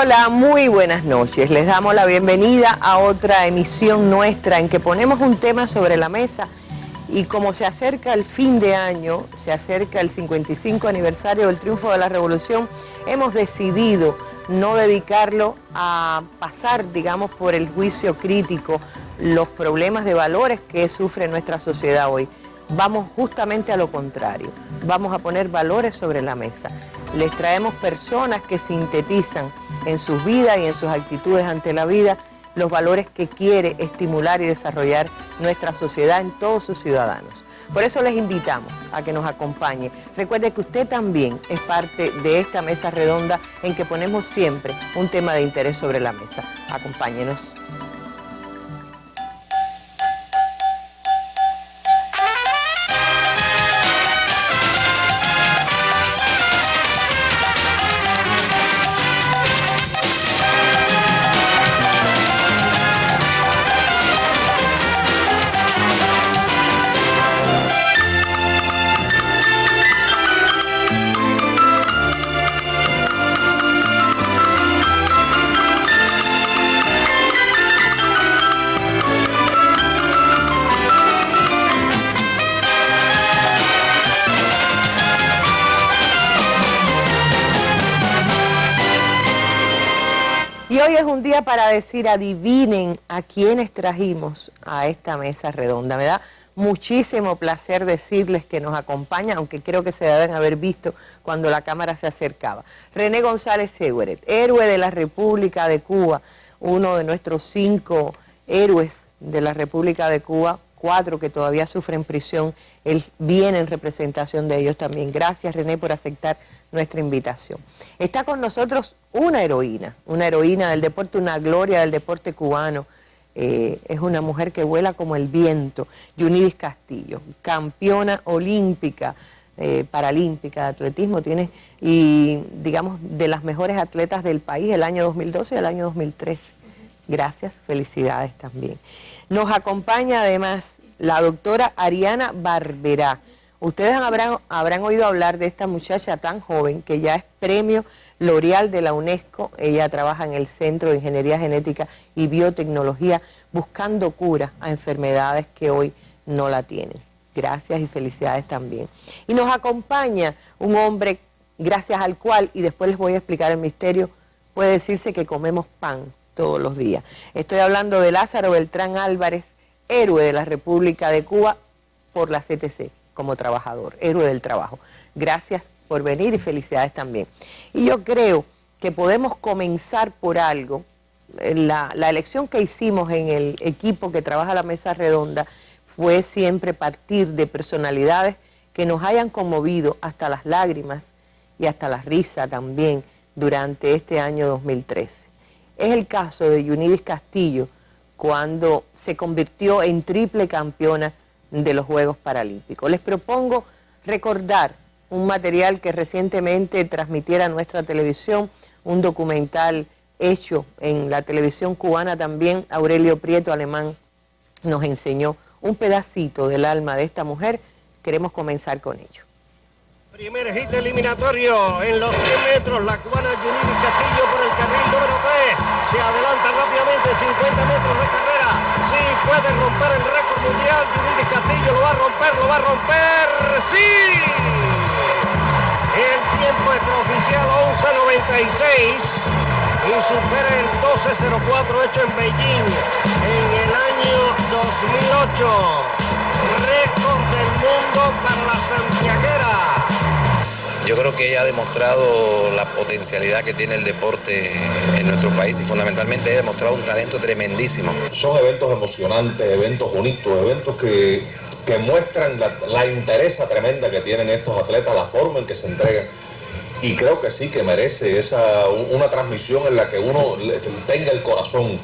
Hola, muy buenas noches. Les damos la bienvenida a otra emisión nuestra en que ponemos un tema sobre la mesa y como se acerca el fin de año, se acerca el 55 aniversario del triunfo de la Revolución, hemos decidido no dedicarlo a pasar, digamos, por el juicio crítico los problemas de valores que sufre nuestra sociedad hoy. Vamos justamente a lo contrario, vamos a poner valores sobre la mesa. Les traemos personas que sintetizan en sus vidas y en sus actitudes ante la vida los valores que quiere estimular y desarrollar nuestra sociedad en todos sus ciudadanos. Por eso les invitamos a que nos acompañe. Recuerde que usted también es parte de esta mesa redonda en que ponemos siempre un tema de interés sobre la mesa. Acompáñenos. Y hoy es un día para decir, adivinen a quiénes trajimos a esta mesa redonda. Me da muchísimo placer decirles que nos acompaña, aunque creo que se deben haber visto cuando la cámara se acercaba. René González Segueret, héroe de la República de Cuba, uno de nuestros 5 héroes de la República de Cuba, 4 que todavía sufren prisión. Él viene en representación de ellos también. Gracias, René, por aceptar nuestra invitación. Está con nosotros una heroína del deporte, una gloria del deporte cubano. Es una mujer que vuela como el viento, Yunidis Castillo, campeona olímpica, paralímpica de atletismo, tiene, y digamos, de las mejores atletas del país el año 2012 y el año 2013. Gracias, felicidades también. Nos acompaña además la doctora Ariana Barberá. Ustedes habrán oído hablar de esta muchacha tan joven que ya es premio L'Oreal de la UNESCO. Ella trabaja en el Centro de Ingeniería Genética y Biotecnología buscando cura a enfermedades que hoy no la tienen. Gracias y felicidades también. Y nos acompaña un hombre gracias al cual, y después les voy a explicar el misterio, puede decirse que comemos pan todos los días. Estoy hablando de Lázaro Beltrán Álvarez, héroe de la República de Cuba por la CTC, como trabajador, héroe del trabajo. Gracias por venir y felicidades también. Y yo creo que podemos comenzar por algo. La elección que hicimos en el equipo que trabaja la mesa redonda fue siempre partir de personalidades que nos hayan conmovido hasta las lágrimas y hasta la risa también durante este año 2013. Es el caso de Yunidis Castillo, cuando se convirtió en triple campeona de los Juegos Paralímpicos. Les propongo recordar un material que recientemente transmitiera nuestra televisión, un documental hecho en la televisión cubana también. Aurelio Prieto Alemán nos enseñó un pedacito del alma de esta mujer. Queremos comenzar con ello. Primer hit eliminatorio en los 100 metros, la cubana Yunidis Castillo por el carril número 3, se adelanta rápidamente, 50 metros de carrera, sí, puede romper el récord mundial, Yunidis Castillo lo va a romper, sí, el tiempo extraoficial 11:96 y supera el 12:04 hecho en Beijing en el año 2008, récord del mundo para la santiaguera. Yo creo que ella ha demostrado la potencialidad que tiene el deporte en nuestro país y fundamentalmente ha demostrado un talento tremendísimo. Son eventos emocionantes, eventos bonitos, eventos que muestran la interesa tremenda que tienen estos atletas, la forma en que se entregan. Y creo que sí, que merece una transmisión en la que uno tenga el corazón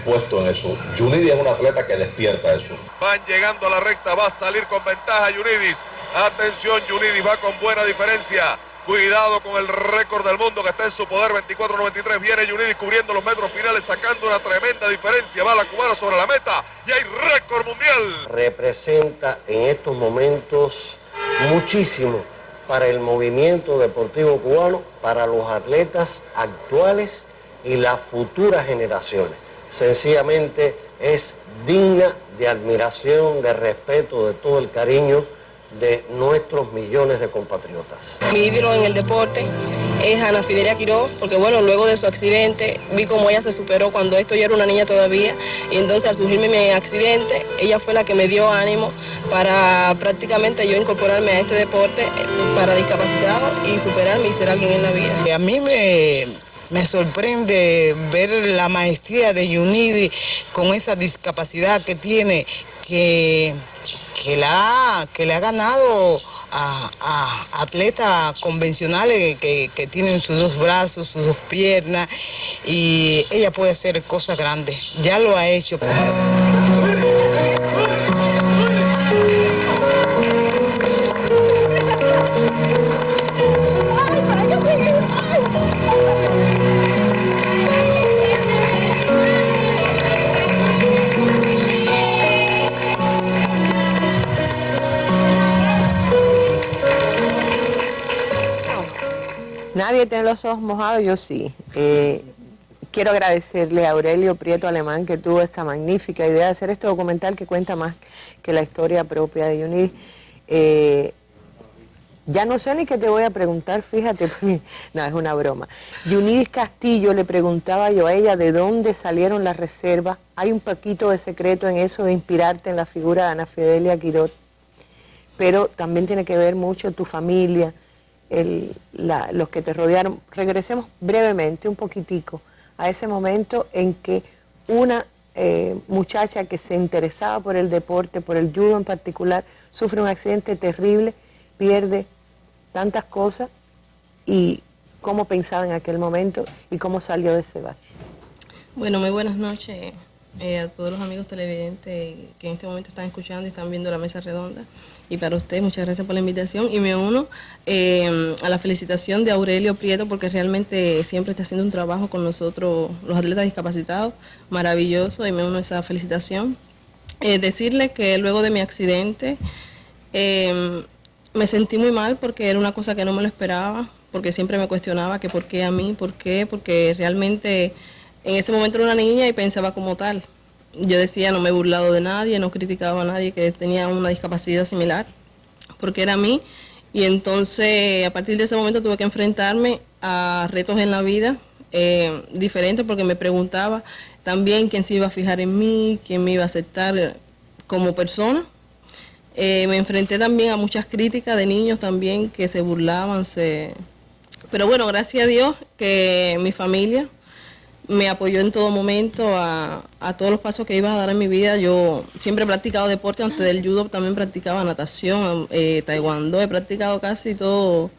puesto en eso. Yunidis es una atleta que despierta eso. Van llegando a la recta, va a salir con ventaja Yunidis. Atención, Yunidis va con buena diferencia. Cuidado con el récord del mundo que está en su poder, 24:93. Viene Yunidis cubriendo los metros finales, sacando una tremenda diferencia. Va la cubana sobre la meta y hay récord mundial. Representa en estos momentos muchísimo para el movimiento deportivo cubano, para los atletas actuales y las futuras generaciones. Sencillamente es digna de admiración, de respeto, de todo el cariño de nuestros millones de compatriotas. Mi ídolo en el deporte es Ana Fidelia Quirós, porque bueno, luego de su accidente vi cómo ella se superó cuando esto yo era una niña todavía, y entonces al surgirme mi accidente, ella fue la que me dio ánimo para prácticamente yo incorporarme a este deporte para discapacitados y superarme y ser alguien en la vida. A mí me sorprende ver la maestría de Yunidi con esa discapacidad que tiene, que le ha ganado a atletas convencionales que tienen sus dos brazos, sus dos piernas, y ella puede hacer cosas grandes. Ya lo ha hecho. Nadie tiene los ojos mojados, yo sí. Quiero agradecerle a Aurelio Prieto Alemán que tuvo esta magnífica idea de hacer este documental que cuenta más que la historia propia de Yunidi. Ya no sé ni qué te voy a preguntar, fíjate, no, es una broma. Yunidis Castillo, le preguntaba yo a ella de dónde salieron las reservas. Hay un poquito de secreto en eso de inspirarte en la figura de Ana Fidelia Quirós, pero también tiene que ver mucho tu familia, los que te rodearon. Regresemos brevemente, un poquitico, a ese momento en que una muchacha que se interesaba por el deporte, por el judo en particular, sufre un accidente terrible, pierde tantas cosas, y cómo pensaba en aquel momento y cómo salió de ese bache. Bueno, muy buenas noches a todos los amigos televidentes que en este momento están escuchando y están viendo la mesa redonda. Y para ustedes, muchas gracias por la invitación. Y me uno a la felicitación de Aurelio Prieto, porque realmente siempre está haciendo un trabajo con nosotros, los atletas discapacitados, maravilloso, y me uno a esa felicitación. Decirle que luego de mi accidente me sentí muy mal, porque era una cosa que no me lo esperaba, porque siempre me cuestionaba que por qué a mí, por qué, porque realmente en ese momento era una niña y pensaba como tal. Yo decía, no me he burlado de nadie, no criticaba a nadie que tenía una discapacidad similar, porque era a mí. Y entonces, a partir de ese momento tuve que enfrentarme a retos en la vida diferentes, porque me preguntaba también quién se iba a fijar en mí, quién me iba a aceptar como persona. Me enfrenté también a muchas críticas de niños también que se burlaban. Pero bueno, gracias a Dios que mi familia me apoyó en todo momento a todos los pasos que iba a dar en mi vida. Yo siempre he practicado deporte, antes del judo también practicaba natación, taekwondo, he practicado casi todo,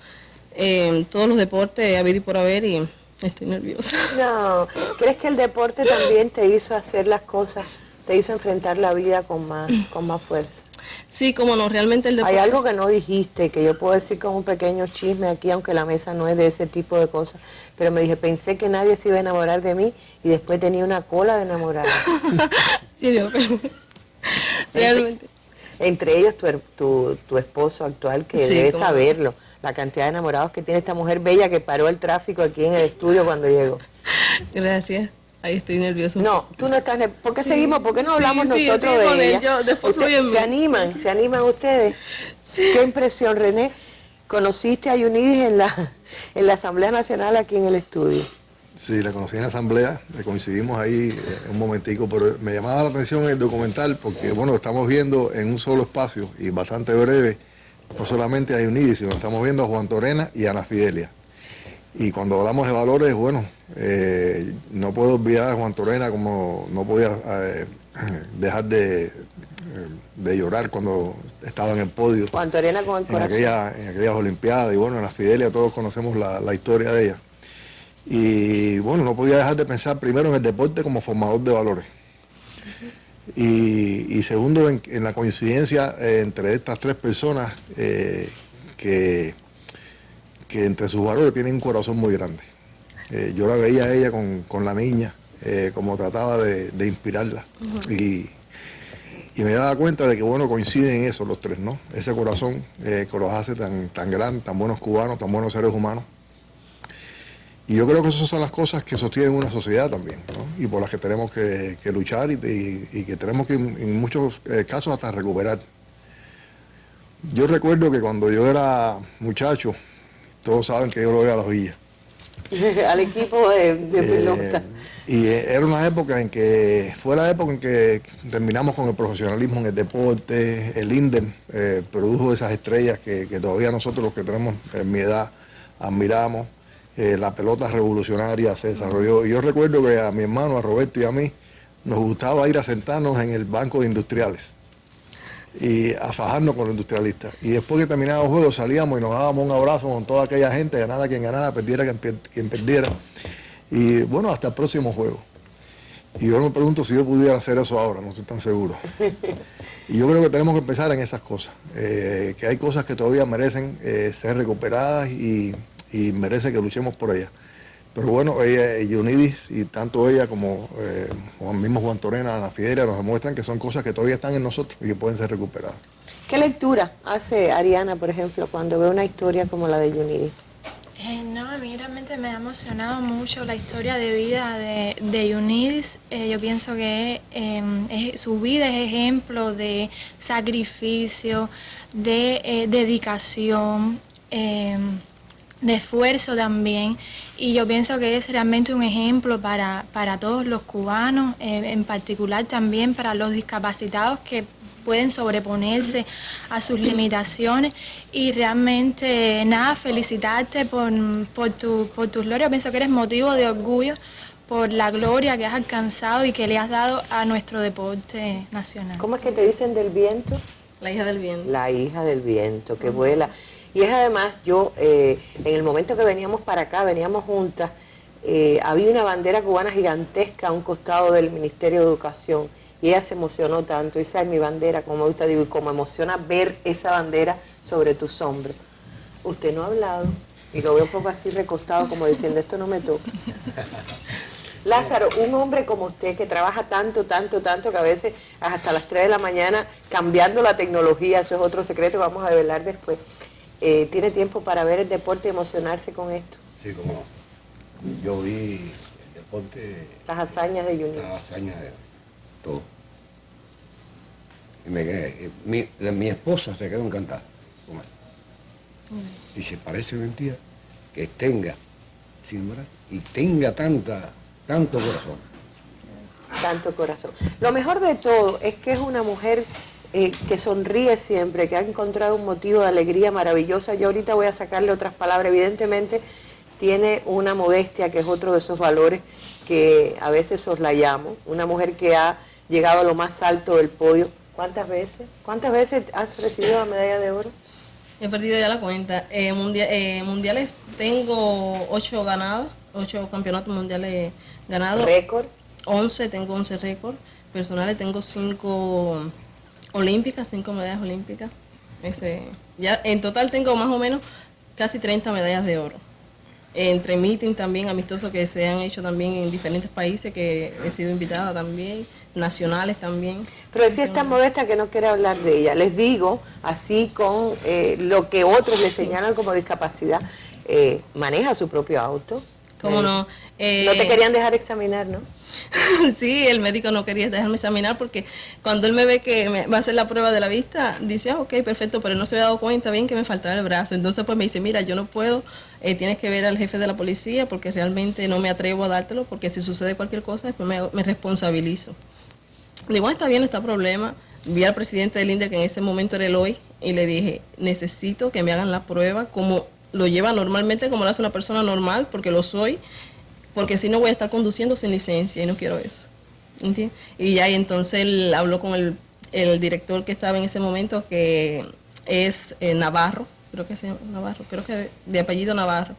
todos los deportes, habido y por haber, y estoy nerviosa. No, ¿crees que el deporte también te hizo hacer las cosas, te hizo enfrentar la vida con más fuerza? Sí, como no, realmente el deporte... Hay algo que no dijiste, que yo puedo decir como un pequeño chisme aquí, aunque la mesa no es de ese tipo de cosas, pero me dije, pensé que nadie se iba a enamorar de mí, y después tenía una cola de enamorada. Sí, Dios, pero... realmente. Entre ellos tu esposo actual, que sí, debe saberlo, la cantidad de enamorados que tiene esta mujer bella que paró el tráfico aquí en el estudio cuando llegó. Gracias. Ahí estoy nervioso. No, tú no estás nervioso. ¿Por qué seguimos? ¿Por qué no hablamos nosotros de ella? ¿Se animan ustedes? Sí. Qué impresión, René. ¿Conociste a Yunidis en la Asamblea Nacional aquí en el estudio? Sí, la conocí en la Asamblea, coincidimos ahí un momentico, pero me llamaba la atención el documental porque, bueno, estamos viendo en un solo espacio y bastante breve, no solamente a Yunidis, sino estamos viendo a Juan Torena y a Ana Fidelia. Y cuando hablamos de valores, bueno, no puedo olvidar a Juan Torena, como no podía dejar de llorar cuando estaba en el podio. Juan Torena con el corazón. En aquellas Olimpiadas, y bueno, en la Fidelia todos conocemos la historia de ella. Y bueno, no podía dejar de pensar primero en el deporte como formador de valores. Y segundo, en la coincidencia entre estas tres personas que entre sus valores tienen un corazón muy grande. Yo la veía a ella con la niña, como trataba de inspirarla. Y me daba cuenta de que, bueno, coinciden en eso los tres, ¿no? Ese corazón que los hace tan grandes, tan buenos cubanos, tan buenos seres humanos. Y yo creo que esas son las cosas que sostienen una sociedad también, ¿no? Y por las que tenemos que luchar y que tenemos que en muchos casos hasta recuperar. Yo recuerdo que cuando yo era muchacho, todos saben que yo lo veía a las villas. Al equipo de pelota. Y era una época en que, fue la época en que terminamos con el profesionalismo en el deporte. El INDER produjo esas estrellas que todavía nosotros, los que tenemos en mi edad, admiramos. La pelota revolucionaria se desarrolló. Y yo recuerdo que a mi hermano, a Roberto y a mí, nos gustaba ir a sentarnos en el banco de industriales y a fajarnos con los industrialistas. Y después que terminaba el juego salíamos y nos dábamos un abrazo con toda aquella gente, ganara quien ganara, perdiera quien perdiera. Y bueno, hasta el próximo juego. Y yo me pregunto si yo pudiera hacer eso ahora, no estoy tan seguro. Y yo creo que tenemos que empezar en esas cosas, que hay cosas que todavía merecen ser recuperadas y merece que luchemos por ella. Pero bueno, ella, Yunidis, y tanto ella como el mismo Juan Torena, Ana Fidelia, nos demuestran que son cosas que todavía están en nosotros y que pueden ser recuperadas. ¿Qué lectura hace Ariana, por ejemplo, cuando ve una historia como la de Yunidis? No, a mí realmente me ha emocionado mucho la historia de vida de Yunidis. Yo pienso que su vida es ejemplo de sacrificio, de dedicación, de esfuerzo también, y yo pienso que es realmente un ejemplo para todos los cubanos, en particular también para los discapacitados que pueden sobreponerse a sus limitaciones. Y realmente nada, felicitarte por tu gloria. Yo pienso que eres motivo de orgullo por la gloria que has alcanzado y que le has dado a nuestro deporte nacional. ¿Cómo es que te dicen del viento? La hija del viento. La hija del viento, que vuela. Y es además, yo, en el momento que veníamos para acá, veníamos juntas, había una bandera cubana gigantesca a un costado del Ministerio de Educación, y ella se emocionó tanto, esa es mi bandera, como me gusta, digo, y como emociona ver esa bandera sobre tus hombros. Usted no ha hablado, y lo veo un poco así recostado, como diciendo, esto no me toca. Lázaro, un hombre como usted que trabaja tanto, que a veces hasta las 3 de la mañana cambiando la tecnología, eso es otro secreto que vamos a develar después, ¿tiene tiempo para ver el deporte y emocionarse con esto? Sí, como no. Yo vi el deporte... Las hazañas de Yunidis. Las hazañas de todo. Y me quedé, mi esposa se quedó encantada con eso. Y se parece mentira que tenga, sin verdad, y tenga tanto corazón. Tanto corazón. Lo mejor de todo es que es una mujer que sonríe siempre, que ha encontrado un motivo de alegría maravillosa. Yo ahorita voy a sacarle otras palabras. Evidentemente tiene una modestia, que es otro de esos valores que a veces soslayamos. Una mujer que ha llegado a lo más alto del podio. ¿Cuántas veces? ¿Cuántas veces has recibido la medalla de oro? He perdido ya la cuenta. Mundiales tengo 8 ganados, 8 campeonatos mundiales ganados. ¿Récord? 11, tengo 11 récords. Personales tengo 5 olímpicas, 5 medallas olímpicas. Ya en total tengo más o menos casi 30 medallas de oro. Entre meeting también amistosos que se han hecho también en diferentes países, que he sido invitada también, nacionales también. Pero decía esta modesta que no quiere hablar de ella. Les digo, así con lo que otros le señalan como discapacidad, maneja su propio auto. ¿Cómo no? No te querían dejar examinar, ¿no? Sí, el médico no quería dejarme examinar porque cuando él me ve que me va a hacer la prueba de la vista, dice, ok, perfecto, pero no se había dado cuenta bien que me faltaba el brazo. Entonces pues me dice, mira, yo no puedo, tienes que ver al jefe de la policía porque realmente no me atrevo a dártelo porque si sucede cualquier cosa después me responsabilizo. Digo, está bien, no está problema. Vi al presidente del INDER, que en ese momento era Eloy, y le dije, necesito que me hagan la prueba como lo lleva normalmente, como lo hace una persona normal, porque lo soy, porque si no voy a estar conduciendo sin licencia y no quiero eso. ¿Entiendes? Y ya, y entonces él habló con el director que estaba en ese momento, que es Navarro, creo que de apellido Navarro.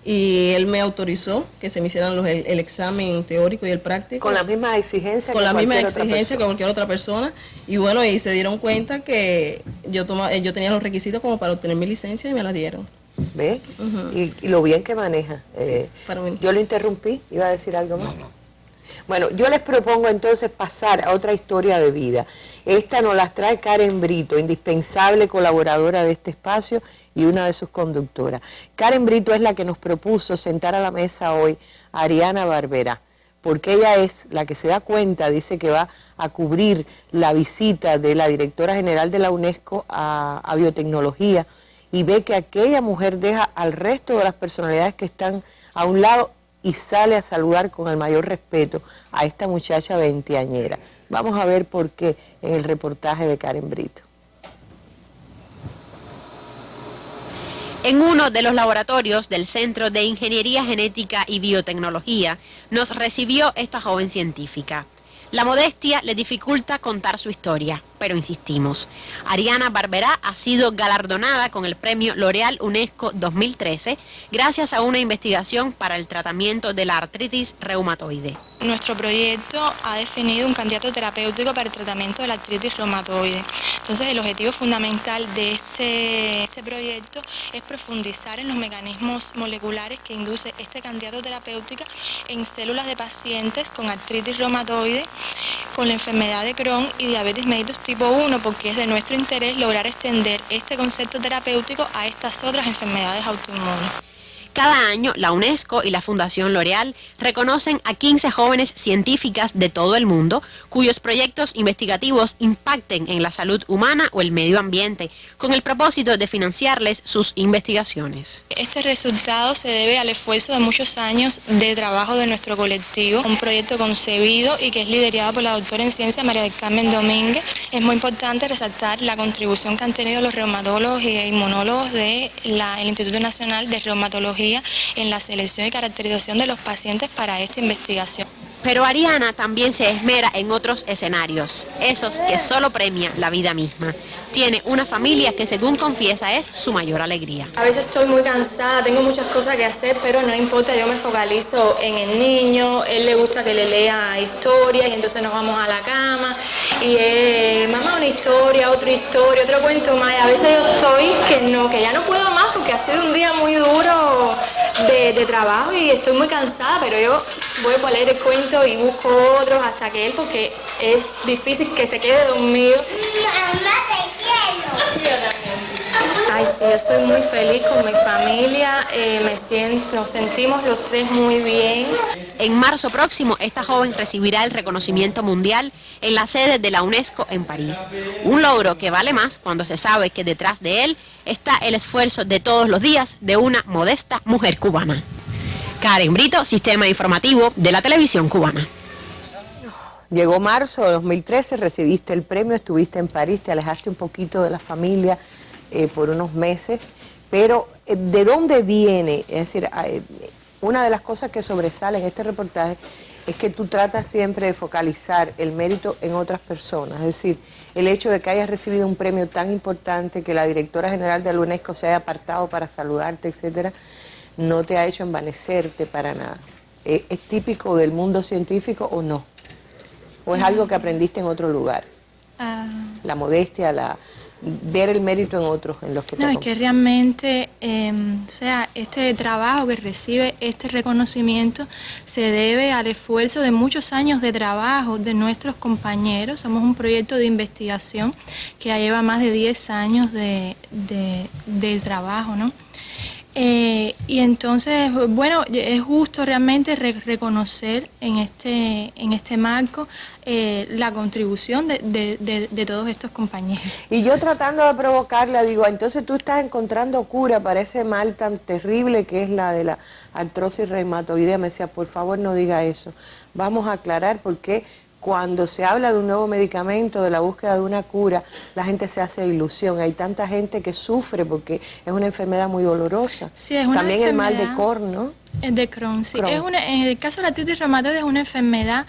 Y él me autorizó que se me hicieran el examen teórico y el práctico. Con la misma exigencia que cualquier otra persona. Y bueno, y se dieron cuenta que yo tenía los requisitos como para obtener mi licencia y me la dieron. ¿Ves? Y lo bien que maneja. Sí, para mí. Yo lo interrumpí, iba a decir algo más. No. Bueno, yo les propongo entonces pasar a otra historia de vida. Esta nos la trae Karen Brito, indispensable colaboradora de este espacio y una de sus conductoras. Karen Brito es la que nos propuso sentar a la mesa hoy a Ariana Barberá, porque ella es la que se da cuenta, dice que va a cubrir la visita de la directora general de la UNESCO a biotecnología, y ve que aquella mujer deja al resto de las personalidades que están a un lado y sale a saludar con el mayor respeto a esta muchacha veinteañera. Vamos a ver por qué en el reportaje de Karen Brito. En uno de los laboratorios del Centro de Ingeniería Genética y Biotecnología nos recibió esta joven científica. La modestia le dificulta contar su historia, pero insistimos. Ariana Barberá ha sido galardonada con el premio L'Oréal UNESCO 2013 gracias a una investigación para el tratamiento de la artritis reumatoide. Nuestro proyecto ha definido un candidato terapéutico para el tratamiento de la artritis reumatoide. Entonces, el objetivo fundamental de este proyecto es profundizar en los mecanismos moleculares que induce este candidato terapéutico en células de pacientes con artritis reumatoide, con la enfermedad de Crohn y diabetes mellitus tipo 1, porque es de nuestro interés lograr extender este concepto terapéutico a estas otras enfermedades autoinmunes. Cada año, la UNESCO y la Fundación L'Oréal reconocen a 15 jóvenes científicas de todo el mundo cuyos proyectos investigativos impacten en la salud humana o el medio ambiente, con el propósito de financiarles sus investigaciones. Este resultado se debe al esfuerzo de muchos años de trabajo de nuestro colectivo, un proyecto concebido y que es liderado por la doctora en ciencia María del Carmen Domínguez. Es muy importante resaltar la contribución que han tenido los reumatólogos e inmunólogos del Instituto Nacional de Reumatología en la selección y caracterización de los pacientes para esta investigación. Pero Ariana también se esmera en otros escenarios, esos que solo premia la vida misma. Tiene una familia que, según confiesa, es su mayor alegría. A veces estoy muy cansada, tengo muchas cosas que hacer, pero no importa, yo me focalizo en el niño. Él le gusta que le lea historias y entonces nos vamos a la cama y mamá, una historia, otro cuento más. A veces yo estoy que ya no puedo más porque ha sido un día muy duro de trabajo y estoy muy cansada, pero yo vuelvo a leer el cuento y busco otros hasta que él, porque es difícil que se quede dormido. Mamá, te quiero. Ay, sí, yo soy muy feliz con mi familia, nos sentimos los tres muy bien. En marzo próximo, esta joven recibirá el reconocimiento mundial en la sede de la UNESCO en París. Un logro que vale más cuando se sabe que detrás de él está el esfuerzo de todos los días de una modesta mujer cubana. Karen Brito, Sistema Informativo de la Televisión Cubana. Llegó marzo de 2013, recibiste el premio, estuviste en París, te alejaste un poquito de la familia por unos meses, pero ¿de dónde viene? Es decir, una de las cosas que sobresale en este reportaje es que tú tratas siempre de focalizar el mérito en otras personas, es decir, el hecho de que hayas recibido un premio tan importante, que la directora general de la UNESCO se haya apartado para saludarte, etcétera, no te ha hecho envanecerte para nada. ¿Es típico del mundo científico o no? ¿O es algo que aprendiste en otro lugar? La modestia, ver el mérito en otros, en los que te... No, es que realmente, este trabajo que recibe este reconocimiento se debe al esfuerzo de muchos años de trabajo de nuestros compañeros. Somos un proyecto de investigación que ya lleva más de 10 años de trabajo, ¿no? Y entonces, bueno, es justo realmente reconocer en este marco la contribución de todos estos compañeros. Y yo tratando de provocarla, digo, entonces tú estás encontrando cura para ese mal tan terrible que es la de la artrosis reumatoidea. Me decía, por favor no diga eso, vamos a aclarar por qué. Cuando se habla de un nuevo medicamento, de la búsqueda de una cura, la gente se hace ilusión. Hay tanta gente que sufre porque es una enfermedad muy dolorosa. Sí, es una También enfermedad, el mal de Crohn, ¿no? De Crohn, sí. Crohn. En el caso de la artritis reumatoide es una enfermedad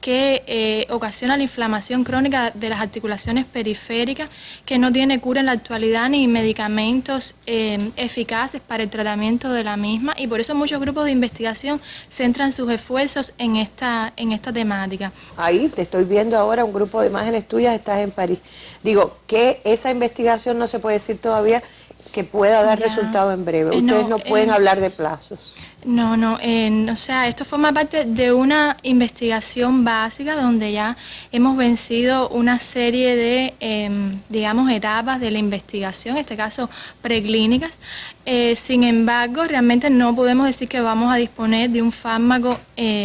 que ocasiona la inflamación crónica de las articulaciones periféricas, que no tiene cura en la actualidad ni medicamentos eficaces para el tratamiento de la misma, y por eso muchos grupos de investigación centran sus esfuerzos en esta temática. Ahí te estoy viendo ahora un grupo de imágenes tuyas, estás en París. Digo, que esa investigación no se puede decir todavía que pueda dar resultado en breve. Ustedes no pueden hablar de plazos. No, o sea, esto forma parte de una investigación básica donde ya hemos vencido una serie de, digamos, etapas de la investigación, en este caso preclínicas. Sin embargo, realmente no podemos decir que vamos a disponer de un fármaco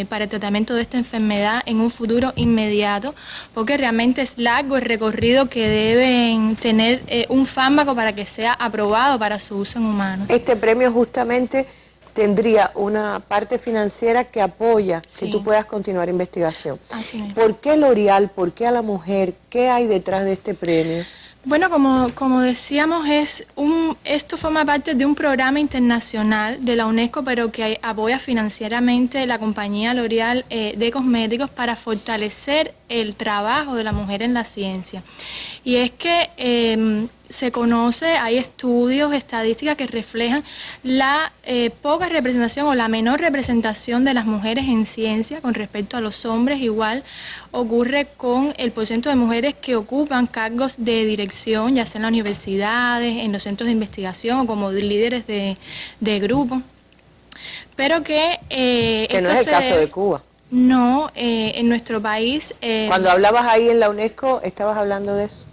para el tratamiento de esta enfermedad en un futuro inmediato, porque realmente es largo el recorrido que deben tener un fármaco para que sea aprobado para su uso en humanos. Este premio justamente tendría una parte financiera que apoya que tú puedas continuar investigación. Así mismo. ¿Por qué L'Oreal? ¿Por qué a la mujer? ¿Qué hay detrás de este premio? Bueno, como decíamos, esto forma parte de un programa internacional de la UNESCO, pero que apoya financieramente la compañía L'Oreal de cosméticos para fortalecer el trabajo de la mujer en la ciencia. Y es que se conoce, hay estudios, estadísticas que reflejan la poca representación o la menor representación de las mujeres en ciencia con respecto a los hombres. Igual ocurre con el porcentaje de mujeres que ocupan cargos de dirección, ya sea en las universidades, en los centros de investigación o como líderes de grupo. Pero que no es el caso de Cuba. No, en nuestro país... Cuando hablabas ahí en la UNESCO, ¿estabas hablando de eso?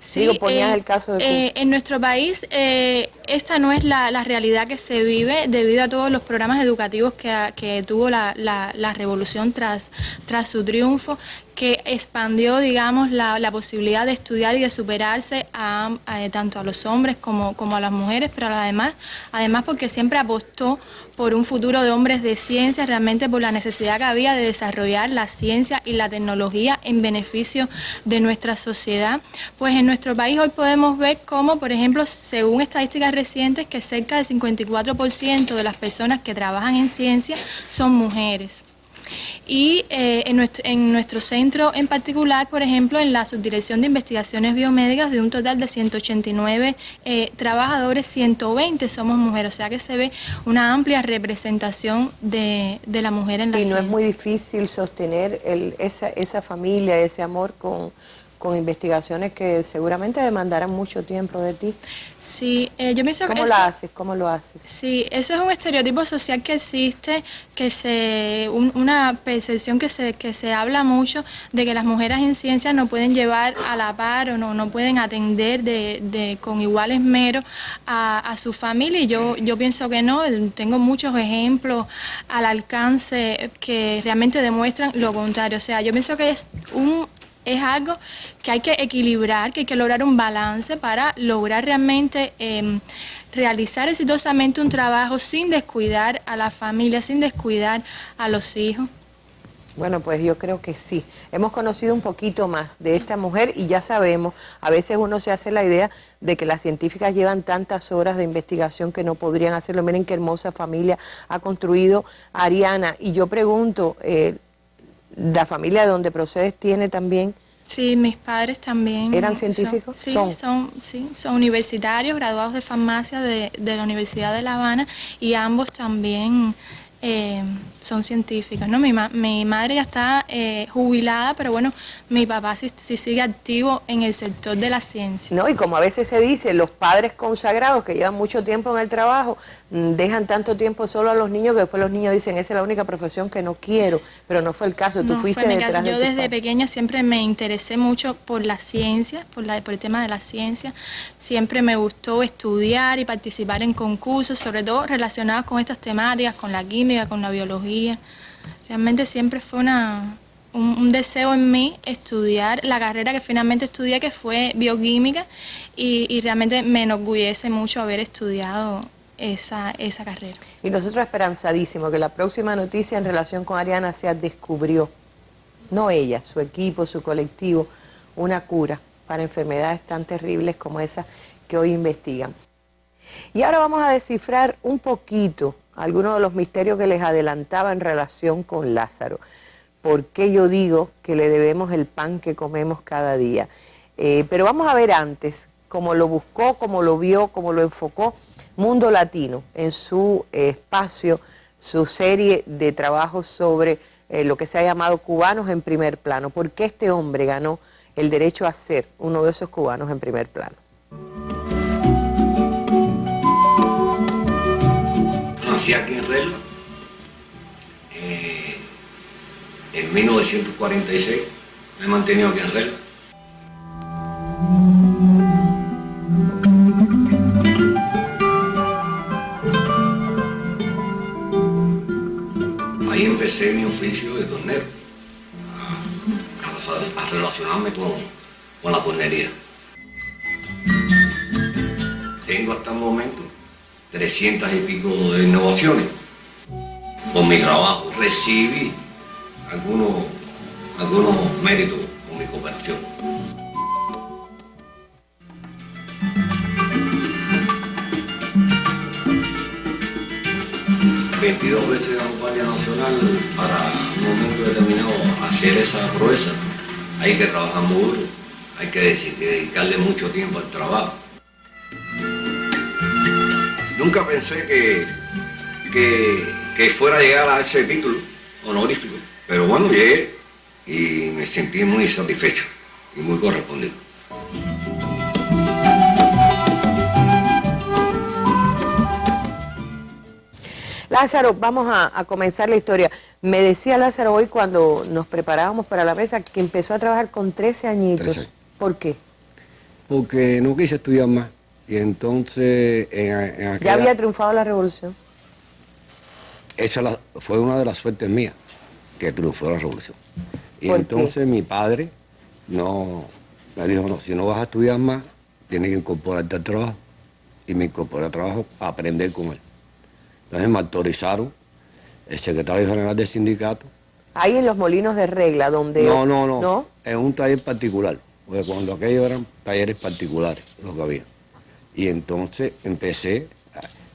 Sí, digo, ponías el caso de Cuba. En nuestro país esta no es la realidad que se vive debido a todos los programas educativos que tuvo la revolución tras su triunfo, que expandió, digamos, la posibilidad de estudiar y de superarse tanto a los hombres como a las mujeres, pero además porque siempre apostó por un futuro de hombres de ciencia, realmente por la necesidad que había de desarrollar la ciencia y la tecnología en beneficio de nuestra sociedad. Pues en nuestro país hoy podemos ver cómo, por ejemplo, según estadísticas recientes, que cerca del 54% de las personas que trabajan en ciencia son mujeres. Y en nuestro centro en particular, por ejemplo, en la Subdirección de Investigaciones Biomédicas, de un total de 189 trabajadores, 120 somos mujeres, o sea que se ve una amplia representación de la mujer en la ciencia. Y no es muy difícil sostener esa familia, ese amor con investigaciones que seguramente demandarán mucho tiempo de ti. Sí, yo pienso que ¿Cómo lo haces? Sí, eso es un estereotipo social que existe, una percepción que se habla mucho de que las mujeres en ciencia no pueden llevar a la par o no pueden atender con igual esmero a su familia, y yo pienso que no. Tengo muchos ejemplos al alcance que realmente demuestran lo contrario. O sea, yo pienso que es algo que hay que equilibrar, que hay que lograr un balance para lograr realmente realizar exitosamente un trabajo sin descuidar a la familia, sin descuidar a los hijos. Bueno, pues yo creo que sí. Hemos conocido un poquito más de esta mujer y ya sabemos, a veces uno se hace la idea de que las científicas llevan tantas horas de investigación que no podrían hacerlo. Miren qué hermosa familia ha construido Ariana. Y yo pregunto, ¿la familia de donde procedes tiene también? Sí, mis padres también. ¿Eran científicos? Son universitarios, graduados de farmacia de la Universidad de La Habana, y ambos también son científicos, ¿no? Mi madre ya está jubilada, pero bueno, mi papá sí sigue activo en el sector de la ciencia. No, y como a veces se dice, los padres consagrados que llevan mucho tiempo en el trabajo, dejan tanto tiempo solo a los niños que después los niños dicen, esa es la única profesión que no quiero, pero no fue el caso, tú fuiste detrás de Yo desde pequeña siempre me interesé mucho por la ciencia, por el tema de la ciencia, siempre me gustó estudiar y participar en concursos, sobre todo relacionados con estas temáticas, con la química, con la biología. Realmente siempre fue un deseo en mí estudiar la carrera que finalmente estudié, que fue bioquímica, y realmente me enorgullece mucho haber estudiado esa carrera. Y nosotros esperanzadísimos que la próxima noticia en relación con Ariana sea descubrió, no ella, su equipo, su colectivo, una cura para enfermedades tan terribles como esas que hoy investigan. Y ahora vamos a descifrar un poquito algunos de los misterios que les adelantaba en relación con Lázaro. ¿Por qué yo digo que le debemos el pan que comemos cada día? Pero vamos a ver antes cómo lo buscó, cómo lo vio, cómo lo enfocó Mundo Latino en su espacio, su serie de trabajos sobre lo que se ha llamado Cubanos en Primer Plano. ¿Por qué este hombre ganó el derecho a ser uno de esos cubanos en primer plano? nací aquí en Regla. En 1946 me he mantenido aquí en Regla. Ahí empecé mi oficio de tornero, a relacionarme con la tornería. Tengo hasta el momento 300 y pico de innovaciones. Con mi trabajo recibí algunos méritos con mi cooperación. ...22 veces a la Guardia Nacional para un momento determinado hacer esa proeza. Hay que trabajar muy duro, hay que dedicarle mucho tiempo al trabajo. Nunca pensé que fuera a llegar a ese título honorífico, pero bueno, llegué y me sentí muy satisfecho y muy correspondido. Lázaro, vamos a comenzar la historia. Me decía Lázaro hoy cuando nos preparábamos para la mesa que empezó a trabajar con 13 añitos. 13. ¿Por qué? Porque no quise estudiar más. Y entonces... ¿Ya había triunfado la revolución? Esa fue una de las suertes mías, que triunfó la revolución. Y entonces mi padre me dijo, no, si no vas a estudiar más, tienes que incorporarte al trabajo. Y me incorporé al trabajo a aprender con él. Entonces me autorizaron el secretario general del sindicato. Ahí en los Molinos de Regla, donde... No, en un taller particular, porque cuando aquellos eran talleres particulares, lo que había. Y entonces empecé,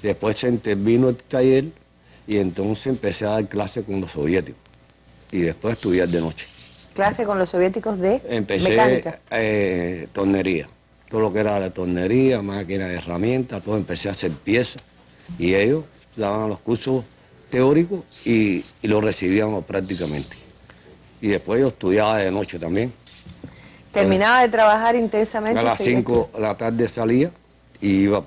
después se intervino el taller, y entonces empecé a dar clases con los soviéticos, y después estudiar de noche. ¿Clase con los soviéticos de mecánica? Tornería, todo lo que era la tornería, máquina de herramientas, todo, empecé a hacer piezas, y ellos daban los cursos teóricos y los recibíamos prácticamente. Y después yo estudiaba de noche también. ¿Terminaba de trabajar intensamente? A las 5 de la tarde salía y iba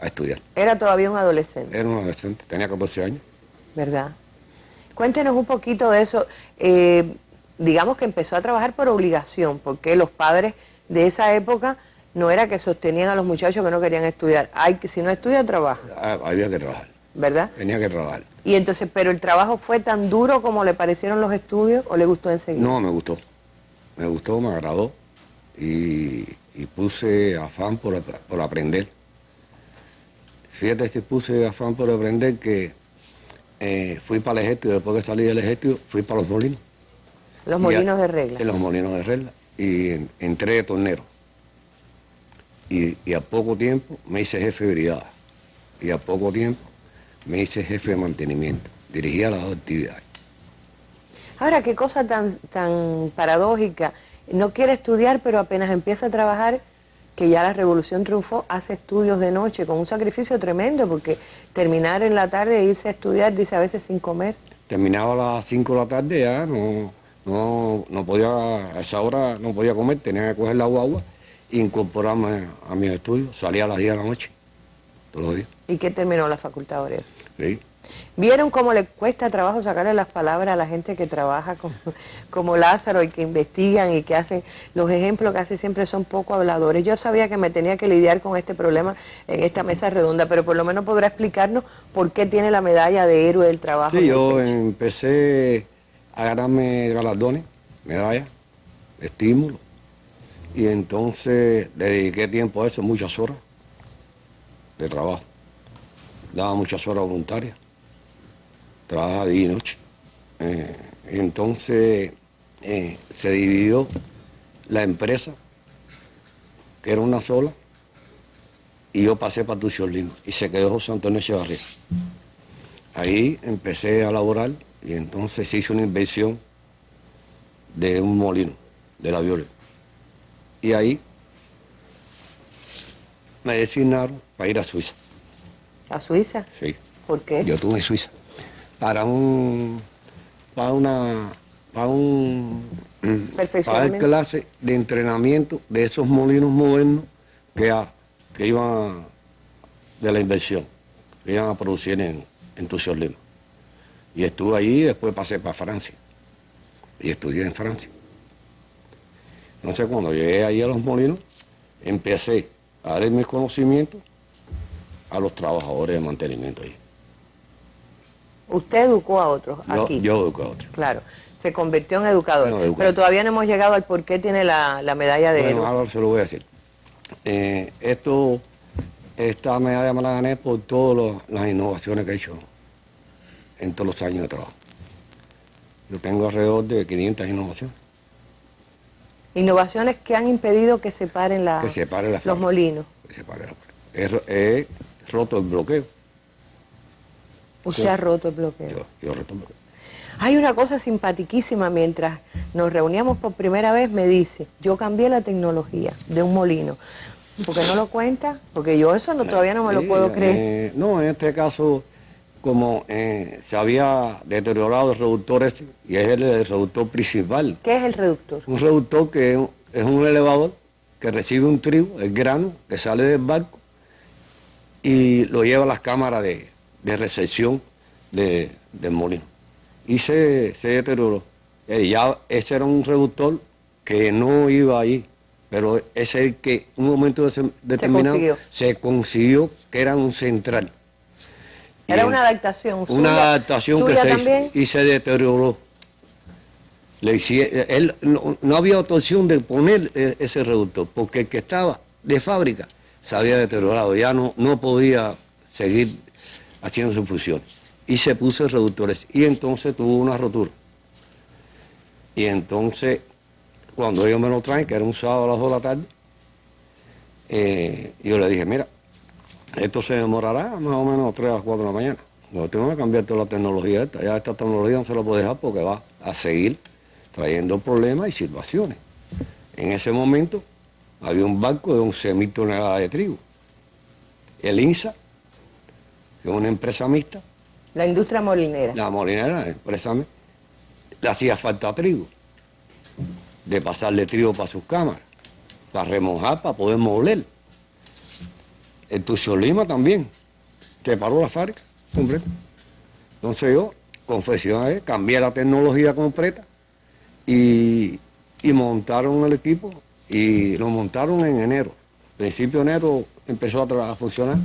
a estudiar. ¿Era todavía un adolescente? Era un adolescente, tenía 14 años. ¿Verdad? Cuéntenos un poquito de eso. Digamos que empezó a trabajar por obligación, porque los padres de esa época no era que sostenían a los muchachos que no querían estudiar. Si no estudia, trabaja. Había que trabajar. ¿Verdad? Tenía que trabajar. Y entonces, ¿pero el trabajo fue tan duro como le parecieron los estudios o le gustó enseguida? No, me gustó. Me gustó, me agradó y puse afán por aprender. Fíjate si puse afán por aprender que fui para el ejército y después que salí del ejército fui para los molinos. Los Molinos de Regla. En los Molinos de Regla. Y entré de tornero. Y a poco tiempo me hice jefe de brigada. Y a poco tiempo me hice jefe de mantenimiento. Dirigía las dos actividades. Ahora, qué cosa tan paradójica. No quiere estudiar, pero apenas empieza a trabajar, que ya la revolución triunfó, hace estudios de noche, con un sacrificio tremendo, porque terminar en la tarde e irse a estudiar, dice, a veces sin comer. Terminaba a las 5 de la tarde, ya no podía, a esa hora no podía comer, tenía que coger la guagua e incorporarme a mis estudios. Salía a las 10 de la noche, todos los días. ¿Y qué terminó la facultad obrera? Sí. ¿Vieron cómo le cuesta trabajo sacarle las palabras a la gente que trabaja como Lázaro y que investigan y que hacen los ejemplos? Casi siempre son poco habladores. Yo sabía que me tenía que lidiar con este problema en esta mesa redonda, pero por lo menos podrá explicarnos por qué tiene la medalla de héroe del trabajo. Sí, yo empecé a ganarme galardones, medallas, estímulos, y entonces le dediqué tiempo a eso, muchas horas de trabajo. Daba muchas horas voluntarias. Trabajaba día y noche. Entonces se dividió la empresa, que era una sola, y yo pasé para Tuciolín y se quedó José Antonio Echevarría. Ahí empecé a laborar y entonces se hizo una inversión de un molino, de la Viola. Y ahí me designaron para ir a Suiza. ¿A Suiza? Sí. ¿Por qué? Yo estuve en Suiza para dar clases de entrenamiento de esos molinos modernos que iban de la inversión, que iban a producir en en Tusión Lima. Y estuve allí y después pasé para Francia. Y estudié en Francia. Entonces cuando llegué ahí a Los Molinos, empecé a darle mis conocimientos a los trabajadores de mantenimiento ahí. Usted educó a otros aquí. Yo eduqué a otros. Claro, se convirtió en educador. No, educador. Pero todavía no hemos llegado al por qué tiene la medalla de Bueno, héroe. ahora se lo voy a decir. Esta medalla me la gané por todas las innovaciones que he hecho en todos los años de trabajo. Yo tengo alrededor de 500 innovaciones. Innovaciones que han impedido que se paren, los molinos. Que se paren la fábrica. He roto el bloqueo. Usted ha roto el bloqueo. Yo he roto el bloqueo. Hay una cosa simpaticísima, mientras nos reuníamos por primera vez, me dice, yo cambié la tecnología de un molino. ¿Por qué no lo cuenta? Porque yo eso todavía no me lo puedo creer. No, en este caso, como se había deteriorado el reductor ese, y es el reductor principal. ¿Qué es el reductor? Un reductor que es un elevador que recibe un trigo, el grano, que sale del barco y lo lleva a las cámaras de recepción del molino. Y se deterioró. Ya ese era un reductor que no iba ahí, pero ese es el que en un momento determinado se consiguió que era un central. Era una adaptación. Una adaptación que se hizo y se deterioró. No había otra opción de poner ese reductor, porque el que estaba de fábrica se había deteriorado, ya no podía seguir haciendo su función. Y se puso el reductor ese, y entonces tuvo una rotura. Y entonces, cuando ellos me lo traen, que era un sábado a las 2 de la tarde, yo le dije, mira, esto se demorará más o menos 3 a las 4 de la mañana. No tengo que cambiar toda la tecnología esta. Ya esta tecnología no se la puede dejar porque va a seguir trayendo problemas y situaciones. En ese momento había un barco de 11.000 toneladas de trigo. El INSA, que es una empresa mixta. La industria molinera. La molinera, la empresa mixta, le hacía falta trigo. De pasarle trigo para sus cámaras, para remojar, para poder moler. El Tusión Lima también, que paró la fábrica completa. Entonces yo, confesioné, cambié la tecnología completa y montaron el equipo y lo montaron en enero. Principio de enero empezó a funcionar.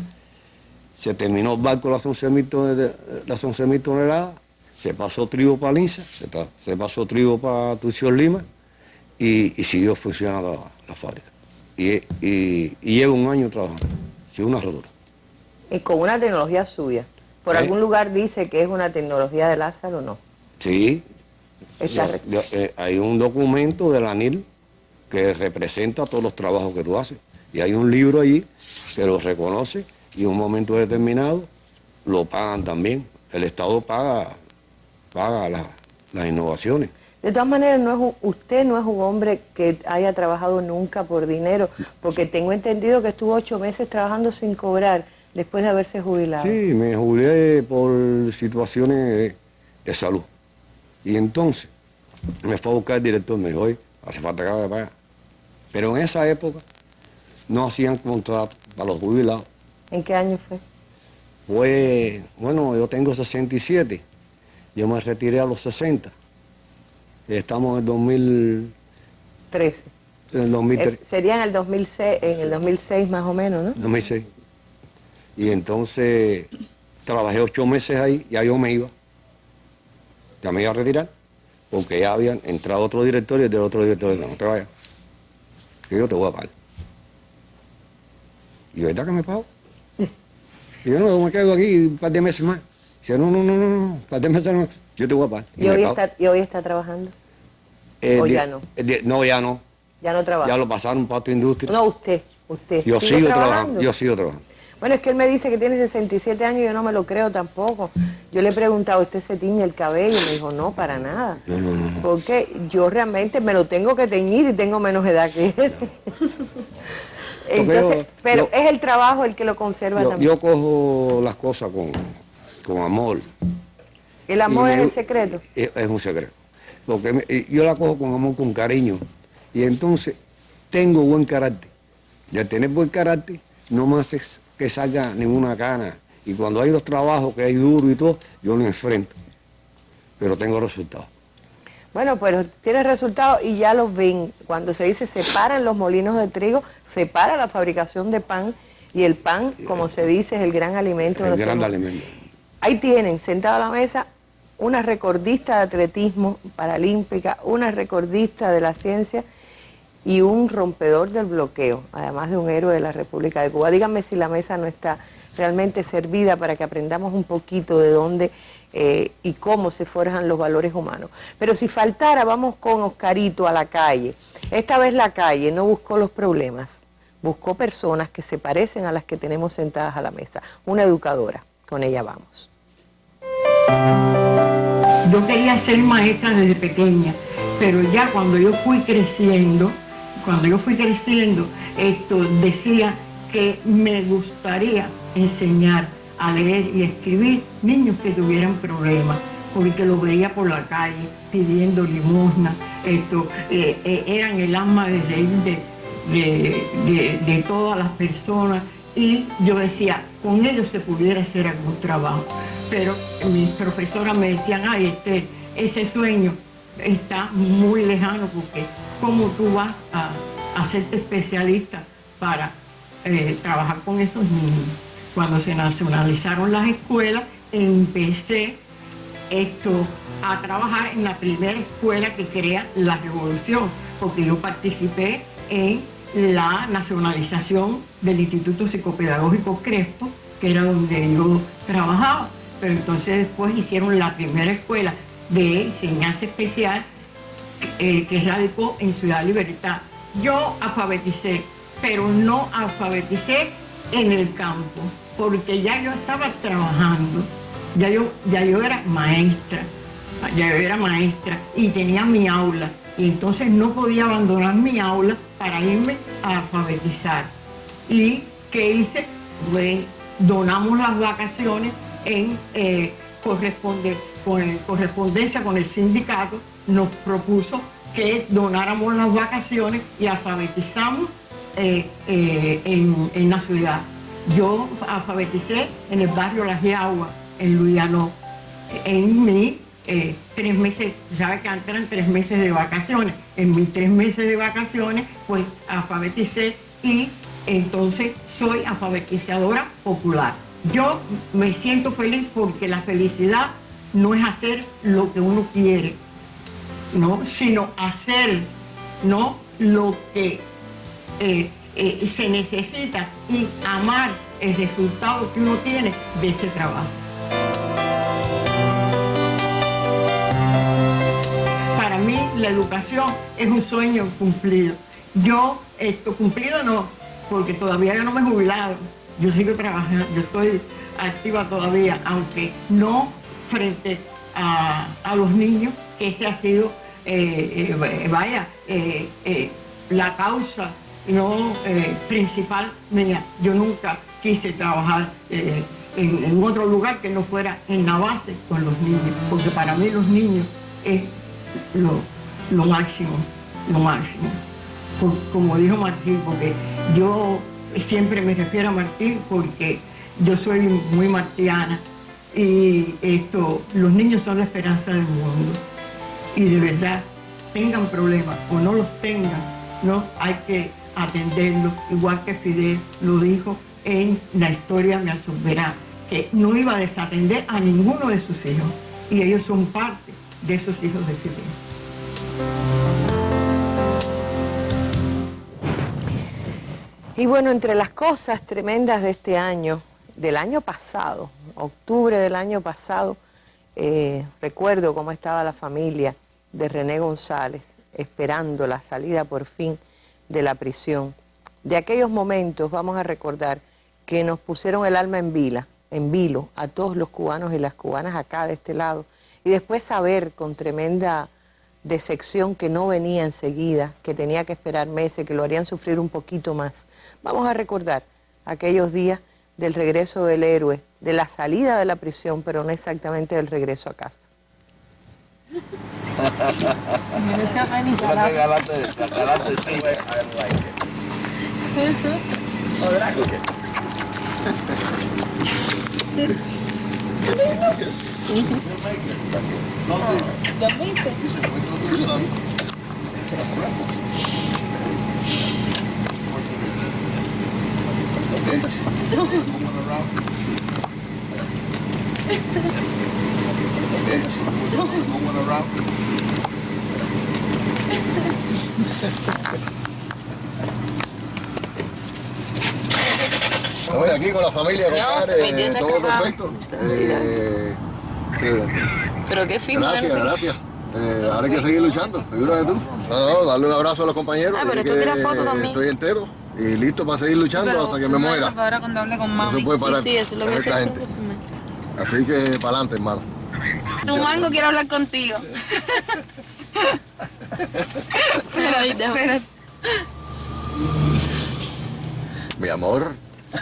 Se terminó el barco las 11.000 toneladas, se pasó trigo para Linza, se pasó trigo para Tusión Lima y siguió funcionando la fábrica. Y llevo un año trabajando. Sí, una rotura. Y con una tecnología suya. ¿Por algún lugar dice que es una tecnología de Lázaro o no? Sí. Hay un documento de la ANIL que representa todos los trabajos que tú haces. Y hay un libro allí que lo reconoce y en un momento determinado lo pagan también. El Estado paga las innovaciones. De todas maneras, usted no es un hombre que haya trabajado nunca por dinero, porque tengo entendido que estuvo 8 meses trabajando sin cobrar después de haberse jubilado. Sí, me jubilé por situaciones de salud. Y entonces me fue a buscar el director, me dijo, oye, hace falta que vaya para allá. Pero en esa época no hacían contrato para los jubilados. ¿En qué año fue? Pues, bueno, yo tengo 67, yo me retiré a los 60. Estamos en el 2013. En el 2003. Sería en el 2006 más o menos, ¿no? 2006. Y entonces trabajé 8 meses ahí, ya yo me iba. Ya me iba a retirar, porque ya habían entrado otro director y el del otro director no te vayas, que yo te voy a pagar. Y verdad que me pago. Y yo no me quedo aquí un par de meses más. Dice, no, un par de meses no, yo te voy a pagar. ¿Y hoy está trabajando? ¿O ya no? No, ya no. ¿Ya no trabaja? Ya lo pasaron para otra industria. No, usted. Yo sigo trabajando. Bueno, es que él me dice que tiene 67 años y yo no me lo creo tampoco. Yo le he preguntado, ¿usted se tiñe el cabello? Y me dijo, no, para nada. No. Porque yo realmente me lo tengo que teñir y tengo menos edad que él. Entonces, pero es el trabajo el que lo conserva también. Yo cojo las cosas con amor. ¿El amor es el secreto? Es un secreto. Porque yo la cojo con amor, con cariño. Y entonces tengo buen carácter. Y al tener buen carácter no me hace que salga ninguna cana Y cuando hay los trabajos que hay duro y todo, yo lo enfrento, pero tengo resultados. Bueno, pero tiene resultados y ya los ven. Cuando se dice separan los molinos de trigo, separa la fabricación de pan, y el pan, como se dice, es el gran alimento. El gran alimento. Ahí tienen, sentada a la mesa, una recordista de atletismo paralímpica, una recordista de la ciencia y un rompedor del bloqueo, además de un héroe de la República de Cuba. Díganme si la mesa no está realmente servida para que aprendamos un poquito de dónde y cómo se forjan los valores humanos. Pero si faltara, vamos con Oscarito a la calle. Esta vez la calle no buscó los problemas, buscó personas que se parecen a las que tenemos sentadas a la mesa. Una educadora, con ella vamos. Yo quería ser maestra desde pequeña, pero ya cuando yo fui creciendo, decía que me gustaría enseñar a leer y escribir niños que tuvieran problemas, porque los veía por la calle pidiendo limosna, eran el alma de reír de todas las personas, y yo decía, con ellos se pudiera hacer algún trabajo. Pero mis profesoras me decían, ay, Esther, ese sueño está muy lejano, porque ¿cómo tú vas a hacerte especialista para trabajar con esos niños? Cuando se nacionalizaron las escuelas, empecé a trabajar en la primera escuela que crea la revolución, porque yo participé en la nacionalización del Instituto Psicopedagógico Crespo, que era donde yo trabajaba. Pero entonces después hicieron la primera escuela de enseñanza especial que radicó en Ciudad Libertad. Yo alfabeticé, pero no alfabeticé en el campo, porque ya yo estaba trabajando, ya yo era maestra, y tenía mi aula, y entonces no podía abandonar mi aula para irme a alfabetizar. ¿Y qué hice? Pues donamos las vacaciones en correspondencia con el sindicato, nos propuso que donáramos las vacaciones y alfabetizamos en la ciudad. Yo alfabeticé en el barrio Las Yaguas, en Luyanó, en mi 3 meses, ¿sabes que antes eran 3 meses de vacaciones? En mis 3 meses de vacaciones, pues alfabeticé, y entonces soy alfabetizadora popular. Yo me siento feliz porque la felicidad no es hacer lo que uno quiere, ¿no? Sino hacer, ¿no?, lo que se necesita, y amar el resultado que uno tiene de ese trabajo. Para mí la educación es un sueño cumplido. Yo, cumplido no, porque todavía yo no me he jubilado. Yo sigo trabajando, yo estoy activa todavía, aunque no frente a los niños, que ese ha sido, la causa principal mía. Yo nunca quise trabajar en otro lugar que no fuera en la base con los niños, porque para mí los niños es lo máximo, como dijo Martín, porque yo siempre me refiero a Martín porque yo soy muy martiana, y los niños son la esperanza del mundo, y de verdad, tengan problemas o no los tengan, ¿no?, hay que atenderlos, igual que Fidel lo dijo en La historia me asumirá, que no iba a desatender a ninguno de sus hijos, y ellos son parte de esos hijos de Fidel. Y bueno, entre las cosas tremendas de este año, del año pasado, octubre del año pasado, recuerdo cómo estaba la familia de René González esperando la salida por fin de la prisión. De aquellos momentos vamos a recordar que nos pusieron el alma en vilo a todos los cubanos y las cubanas acá de este lado, y después saber con tremenda decepción que no venía enseguida, que tenía que esperar meses, que lo harían sufrir un poquito más. Vamos a recordar aquellos días del regreso del héroe, de la salida de la prisión, pero no exactamente del regreso a casa. Hoy aquí con la familia, compadre, todo perfecto. Pero qué firme. Gracias. Ahora hay que seguir luchando, figúrate tú. No, darle un abrazo a los compañeros. Pero tú tiras fotos también. Estoy entero y listo para seguir luchando hasta que me muera. Ahora cuando hable con mami. No se puede parar. Sí, eso es lo que esta gente. Así que para adelante, hermano. Tu mango quiere hablar contigo. Espérate. Mi amor,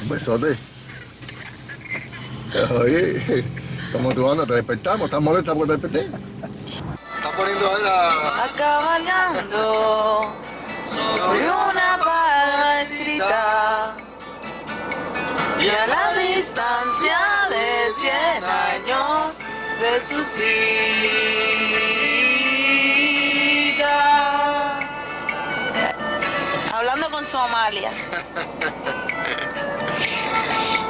un besote. Oye, ¿cómo tú andas? ¿Te despertamos? ¿Estás molesta porque te desperté? ¿Estás poniendo ahí la...? Cabalgando sobre una palma escrita y a la distancia de 100 años resucita. Hablando con su Amalia.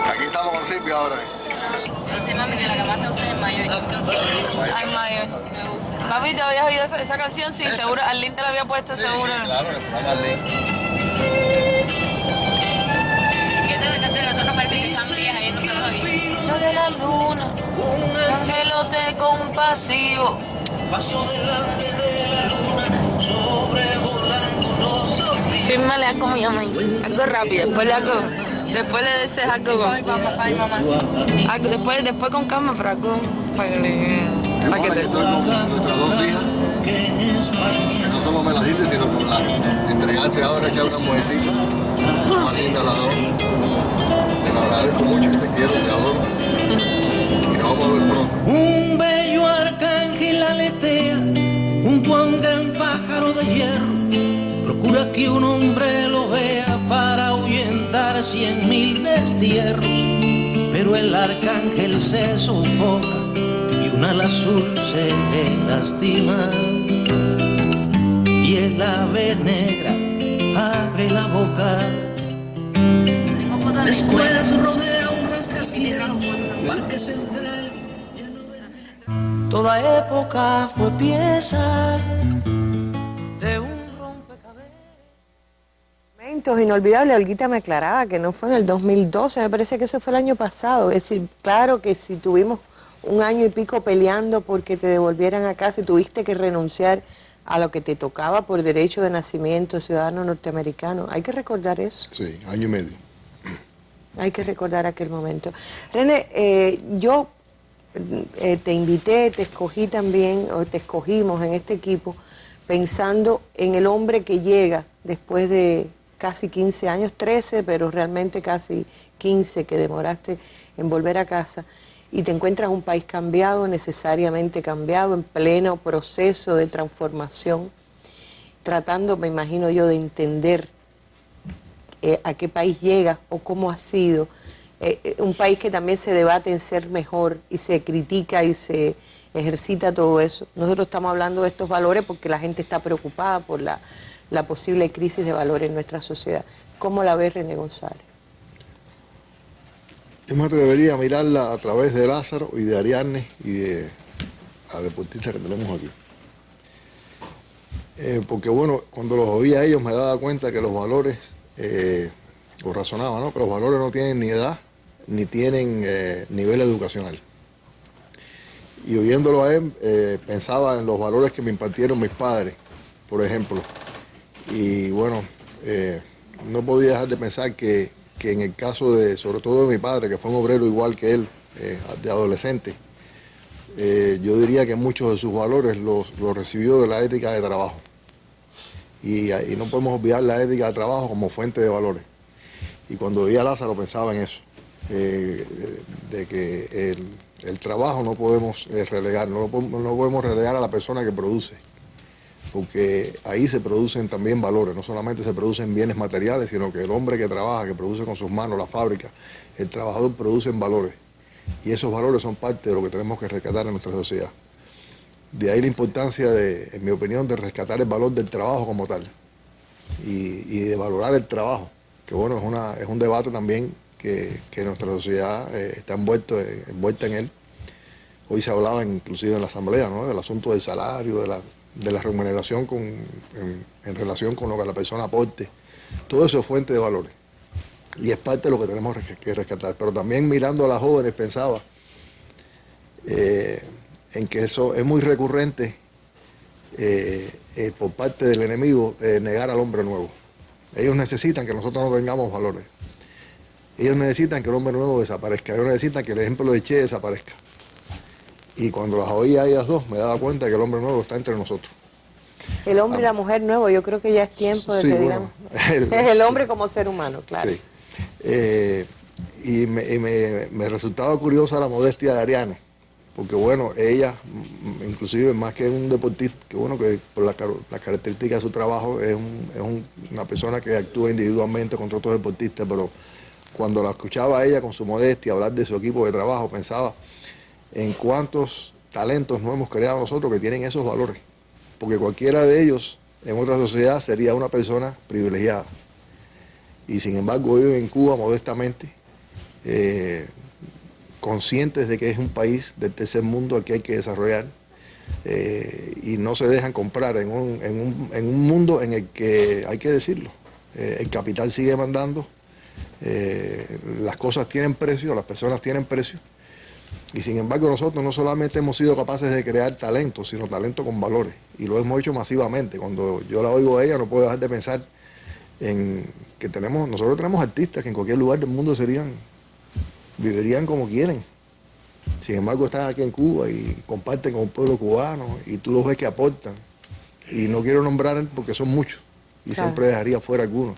Aquí estamos con Silvia ahora. Sí, mami, que la que más te gusta es Mayo. Ay, Mayo, me gusta. Papi, ¿te habías oído esa canción? Sí, seguro. Arlene te la había puesto, sí, seguro. Sí, claro, que ponga Arlene. ¿Qué te dejaste de las otras partes que están viejas y no te lo oí? No de la luna, un angelote compasivo. Paso delante de la luna, sobrevolando los olivos. Fírmale algo a mi mamá, algo rápido, después le desees algo con... Ay, mamá. Después con calma, pero algo para que le... Para que te... Estoy con nuestras dos hijas, que no solo me las diste, sino por la entregaste ahora que a una mujercita, más linda las dos. Te lo agradezco mucho, te quiero, te adoro. Y nos vamos a ver pronto. Un bello arcángel aletea junto a un gran pájaro de hierro. Procura que un hombre lo vea para ahuyentar 100.000 destierros. Pero el arcángel se sofoca y un ala azul se le lastima. Y el ave negra abre la boca. Después rodea un rascacielos, parque central lleno de... Toda época fue pieza de un rompecabezas. Momentos inolvidables. Olguita me aclaraba que no fue en el 2012, me parece que eso fue el año pasado. Es decir, claro que si tuvimos un año y pico peleando porque te devolvieran a casa y tuviste que renunciar a lo que te tocaba por derecho de nacimiento, ciudadano norteamericano. Hay que recordar eso. Sí, año y medio. Hay que recordar aquel momento. René, yo te invité, te escogí también, o te escogimos en este equipo, pensando en el hombre que llega después de casi 15 años, 13, pero realmente casi 15 que demoraste en volver a casa, y te encuentras un país cambiado, necesariamente cambiado, en pleno proceso de transformación, tratando, me imagino yo, de entender a qué país llega o cómo ha sido. Un país que también se debate en ser mejor y se critica y se ejercita todo eso. Nosotros estamos hablando de estos valores porque la gente está preocupada por la posible crisis de valores en nuestra sociedad. ¿Cómo la ves, René González? Yo me atrevería a mirarla a través de Lázaro y de Ariadne y de la deportista que tenemos aquí. Porque bueno, cuando los oía a ellos me daba cuenta que los valores, o razonaba, ¿no? Que los valores no tienen ni edad, ni tienen nivel educacional. Y oyéndolo a él, pensaba en los valores que me impartieron mis padres, por ejemplo. Y bueno, no podía dejar de pensar que en el caso de, sobre todo de mi padre, que fue un obrero igual que él, de adolescente, yo diría que muchos de sus valores los recibió de la ética de trabajo. Y no podemos olvidar la ética de trabajo como fuente de valores. Y cuando veía a Lázaro pensaba en eso, de que el trabajo no podemos relegar, no podemos relegar a la persona que produce, porque ahí se producen también valores, no solamente se producen bienes materiales, sino que el hombre que trabaja, que produce con sus manos, la fábrica, el trabajador producen valores. Y esos valores son parte de lo que tenemos que rescatar en nuestra sociedad. De ahí la importancia, en mi opinión, de rescatar el valor del trabajo como tal y de valorar el trabajo, que bueno, es un debate también que nuestra sociedad está envuelta en él. Hoy se hablaba inclusive en la asamblea, ¿no?, del asunto del salario, de la remuneración en relación con lo que la persona aporte. Todo eso es fuente de valores y es parte de lo que tenemos que rescatar. Pero también mirando a las jóvenes pensaba en que eso es muy recurrente por parte del enemigo, negar al hombre nuevo. Ellos necesitan que nosotros no tengamos valores. Ellos necesitan que el hombre nuevo desaparezca. Ellos necesitan que el ejemplo de Che desaparezca. Y cuando las oía a ellas dos, me daba cuenta que el hombre nuevo está entre nosotros. El hombre y la mujer nuevo, yo creo que ya es tiempo de que digamos. Es el hombre como ser humano, claro. Sí. Y me resultaba curiosa la modestia de Ariane, porque bueno, ella, inclusive más que un deportista, que bueno, que por la característica de su trabajo es una persona que actúa individualmente contra otros deportistas, pero cuando la escuchaba a ella con su modestia hablar de su equipo de trabajo, pensaba en cuántos talentos no hemos creado nosotros que tienen esos valores, porque cualquiera de ellos en otra sociedad sería una persona privilegiada. Y sin embargo viven en Cuba modestamente, conscientes de que es un país del tercer mundo al que hay que desarrollar, y no se dejan comprar en un mundo en el que, hay que decirlo, el capital sigue mandando, las cosas tienen precio, las personas tienen precio, y sin embargo nosotros no solamente hemos sido capaces de crear talento, sino talento con valores, y lo hemos hecho masivamente. Cuando yo la oigo a ella no puedo dejar de pensar en que nosotros tenemos artistas que en cualquier lugar del mundo vivirían como quieren. Sin embargo están aquí en Cuba y comparten con el pueblo cubano y tú los ves que aportan. Y no quiero nombrar porque son muchos y claro, siempre dejaría fuera algunos.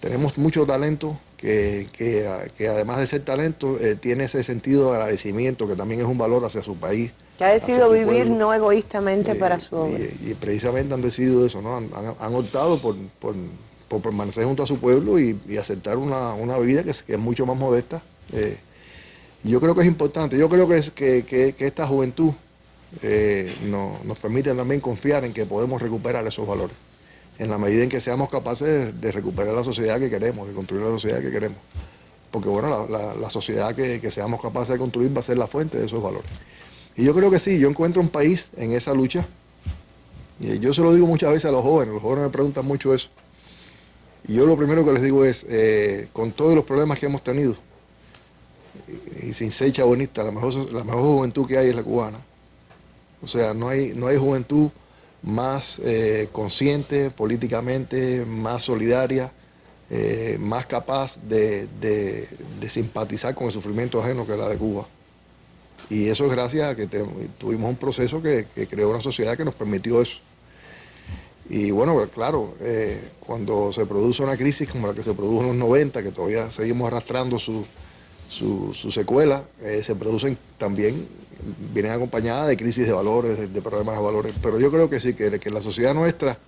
Tenemos mucho talento que además de ser talento tiene ese sentido de agradecimiento que también es un valor hacia su país. Que ha decidido vivir no egoístamente para su obra. Y precisamente han decidido eso, ¿no? Han optado por permanecer junto a su pueblo y aceptar una vida que es mucho más modesta. Yo creo que es importante, yo creo que esta juventud nos permite también confiar en que podemos recuperar esos valores, en la medida en que seamos capaces de recuperar la sociedad que queremos, de construir la sociedad que queremos. Porque bueno, la sociedad que seamos capaces de construir va a ser la fuente de esos valores. Y yo creo que sí, yo encuentro un país en esa lucha, y yo se lo digo muchas veces a los jóvenes me preguntan mucho eso. Y yo lo primero que les digo es, con todos los problemas que hemos tenido, y sin ser chabonista, la mejor juventud que hay es la cubana. O sea, no hay juventud más consciente políticamente, más solidaria, más capaz de simpatizar con el sufrimiento ajeno que la de Cuba. Y eso es gracias a que tuvimos un proceso que creó una sociedad que nos permitió eso. Y bueno, claro, cuando se produce una crisis como la que se produjo en los 90, que todavía seguimos arrastrando su secuela, se producen también, vienen acompañadas de crisis de valores, de problemas de valores. Pero yo creo que sí, que la sociedad nuestra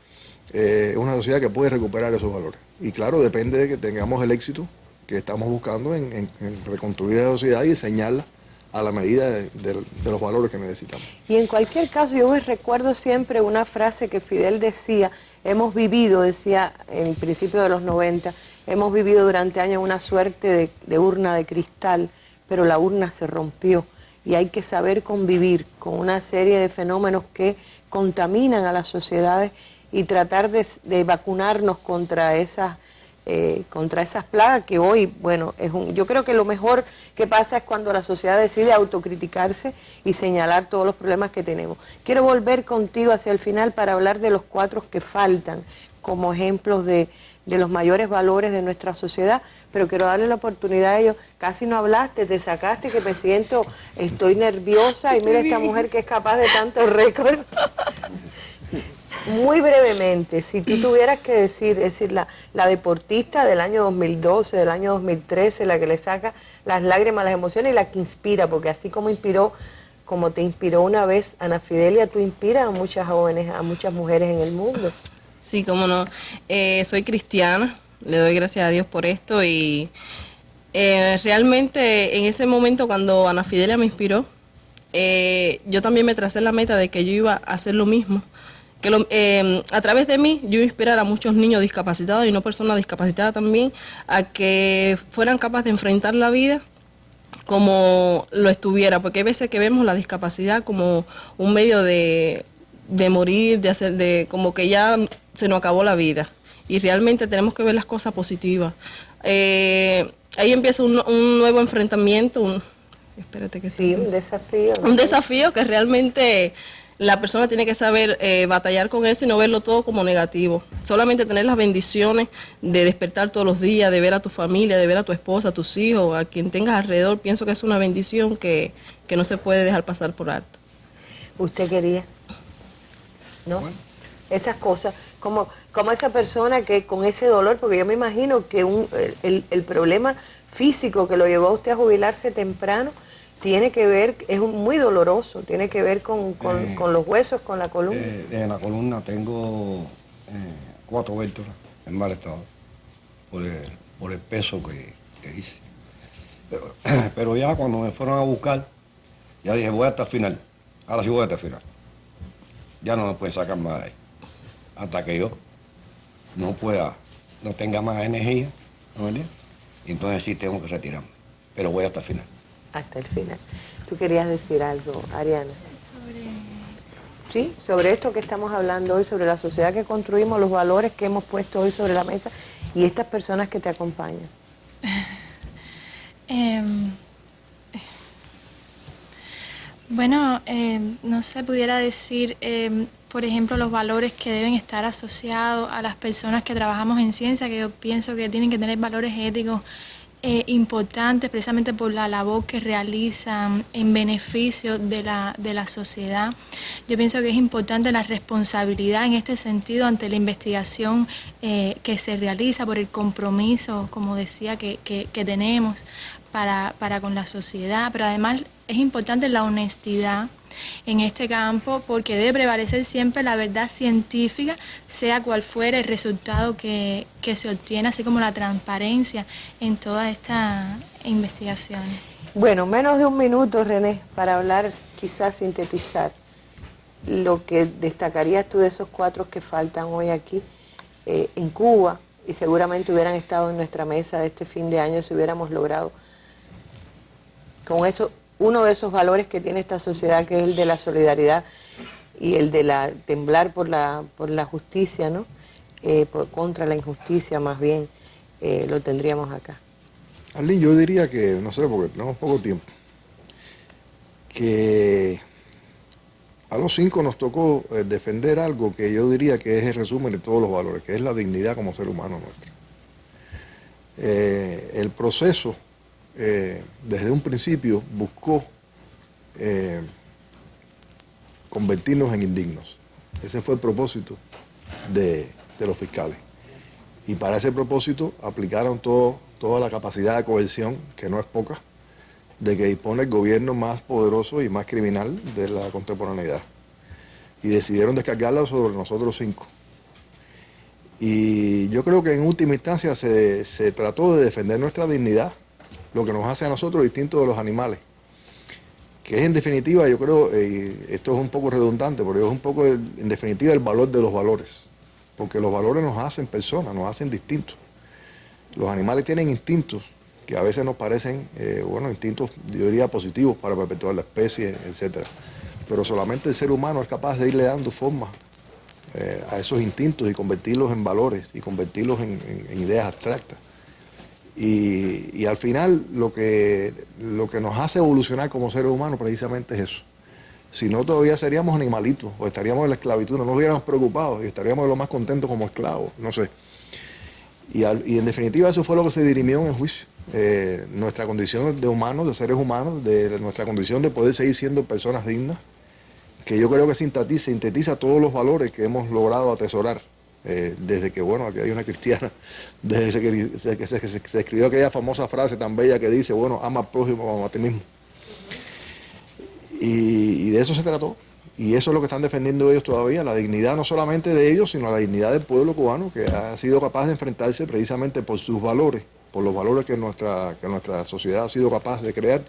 es una sociedad que puede recuperar esos valores. Y claro, depende de que tengamos el éxito que estamos buscando en reconstruir la sociedad y diseñarla a la medida de los valores que necesitamos. Y en cualquier caso, yo me recuerdo siempre una frase que Fidel decía, decía en el principio de los 90, hemos vivido durante años una suerte de urna de cristal, pero la urna se rompió y hay que saber convivir con una serie de fenómenos que contaminan a las sociedades y tratar de vacunarnos contra esas plagas que hoy, bueno, yo creo que lo mejor que pasa es cuando la sociedad decide autocriticarse y señalar todos los problemas que tenemos. Quiero volver contigo hacia el final para hablar de los 4 que faltan como ejemplos de los mayores valores de nuestra sociedad, pero quiero darle la oportunidad a ellos. Casi no hablaste, te sacaste, que me siento, estoy nerviosa y mira esta mujer que es capaz de tantos récords. Muy brevemente, si tú tuvieras que decir la deportista del año 2012, del año 2013, la que le saca las lágrimas, las emociones y la que inspira, porque así como te inspiró una vez Ana Fidelia, tú inspiras a muchas jóvenes, a muchas mujeres en el mundo. Sí, cómo no. Soy cristiana, le doy gracias a Dios por esto y Realmente en ese momento cuando Ana Fidelia me inspiró, yo también me tracé la meta de que yo iba a hacer lo mismo. Que a través de mí yo inspirar a muchos niños discapacitados y no personas discapacitadas también a que fueran capaces de enfrentar la vida como lo estuviera, porque hay veces que vemos la discapacidad como un medio de morir, como que ya se nos acabó la vida, y realmente tenemos que ver las cosas positivas. Ahí empieza un nuevo enfrentamiento, un desafío. Un desafío que realmente la persona tiene que saber batallar con eso y no verlo todo como negativo. Solamente tener las bendiciones de despertar todos los días, de ver a tu familia, de ver a tu esposa, a tus hijos, a quien tengas alrededor. Pienso que es una bendición que no se puede dejar pasar por alto. ¿Usted quería? ¿No? Bueno. Esas cosas, como esa persona que con ese dolor, porque yo me imagino que el problema físico que lo llevó a usted a jubilarse temprano, tiene que ver, es muy doloroso, tiene que ver con los huesos, con la columna. En la columna tengo 4 vértebras en mal estado, por el peso que hice. Pero ya cuando me fueron a buscar, ya dije, voy hasta el final, ahora sí voy hasta el final. Ya no me pueden sacar más de ahí. Hasta que yo no tenga más energía, ¿no? Entonces sí tengo que retirarme, pero voy hasta el final. Hasta el final. ¿Tú querías decir algo, Ariana? Sí, sobre esto que estamos hablando hoy, sobre la sociedad que construimos, los valores que hemos puesto hoy sobre la mesa y estas personas que te acompañan. Bueno, no sé, pudiera decir, por ejemplo, los valores que deben estar asociados a las personas que trabajamos en ciencia, que yo pienso que tienen que tener valores éticos importantes, precisamente por la labor que realizan en beneficio de la sociedad. Yo pienso que es importante la responsabilidad en este sentido ante la investigación que se realiza, por el compromiso, como decía, que tenemos para con la sociedad, pero además es importante la honestidad en este campo, porque debe prevalecer siempre la verdad científica, sea cual fuera el resultado que se obtiene, así como la transparencia en toda esta investigación. Bueno, menos de un minuto, René, para hablar, quizás sintetizar lo que destacarías tú de esos 4 que faltan hoy aquí en Cuba, y seguramente hubieran estado en nuestra mesa de este fin de año si hubiéramos logrado con eso uno de esos valores que tiene esta sociedad, que es el de la solidaridad y el de temblar por la justicia, ¿no? Contra la injusticia, más bien, lo tendríamos acá. Arlene, yo diría que, no sé, porque tenemos poco tiempo, que a los 5 nos tocó defender algo que yo diría que es el resumen de todos los valores, que es la dignidad como ser humano nuestro. El proceso desde un principio buscó convertirnos en indignos. Ese fue el propósito de los fiscales. Y para ese propósito aplicaron toda la capacidad de coerción, que no es poca, de que dispone el gobierno más poderoso y más criminal de la contemporaneidad. Y decidieron descargarla sobre nosotros 5. Y yo creo que en última instancia se trató de defender nuestra dignidad, lo que nos hace a nosotros distintos de los animales, que es en definitiva, yo creo, esto es un poco redundante, pero es un poco en definitiva el valor de los valores, porque los valores nos hacen personas, nos hacen distintos. Los animales tienen instintos que a veces nos parecen, instintos, yo diría, positivos para perpetuar la especie, etc. Pero solamente el ser humano es capaz de irle dando forma a esos instintos y convertirlos en valores y convertirlos en ideas abstractas. Y al final lo que nos hace evolucionar como seres humanos precisamente es eso. Si no, todavía seríamos animalitos o estaríamos en la esclavitud, no nos hubiéramos preocupado y estaríamos de lo más contentos como esclavos, no sé. Y en definitiva eso fue lo que se dirimió en el juicio. Nuestra condición de humanos, de seres humanos, de nuestra condición de poder seguir siendo personas dignas, que yo creo que sintetiza todos los valores que hemos logrado atesorar. Desde que, aquí hay una cristiana, desde que se escribió aquella famosa frase tan bella que dice, ama al prójimo como a ti mismo. Y de eso se trató. Y eso es lo que están defendiendo ellos todavía, la dignidad no solamente de ellos, sino la dignidad del pueblo cubano, que ha sido capaz de enfrentarse precisamente por sus valores, por los valores que nuestra sociedad ha sido capaz de crear,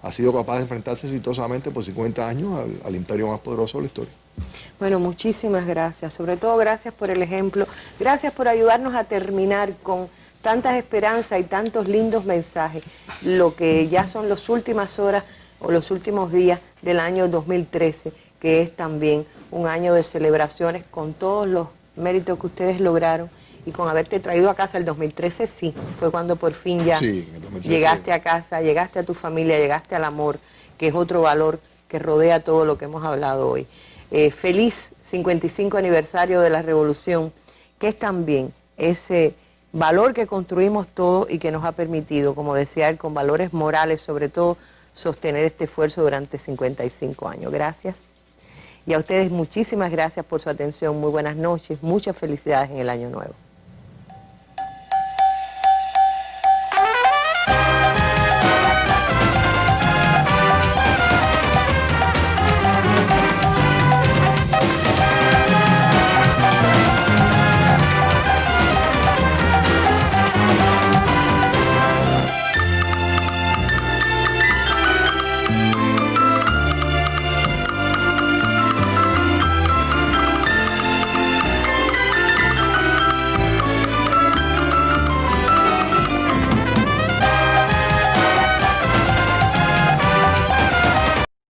ha sido capaz de enfrentarse exitosamente por 50 años al imperio más poderoso de la historia. Bueno, muchísimas gracias, sobre todo gracias por el ejemplo, gracias por ayudarnos a terminar con tantas esperanzas y tantos lindos mensajes, lo que ya son las últimas horas o los últimos días del año 2013, que es también un año de celebraciones con todos los méritos que ustedes lograron y con haberte traído a casa el 2013, sí, fue cuando por fin ya llegaste a casa, llegaste a tu familia, llegaste al amor, que es otro valor que rodea todo lo que hemos hablado hoy. Feliz 55 aniversario de la Revolución, que es también ese valor que construimos todos y que nos ha permitido, como decía él, con valores morales sobre todo, sostener este esfuerzo durante 55 años. Gracias. Y a ustedes muchísimas gracias por su atención, muy buenas noches, muchas felicidades en el año nuevo.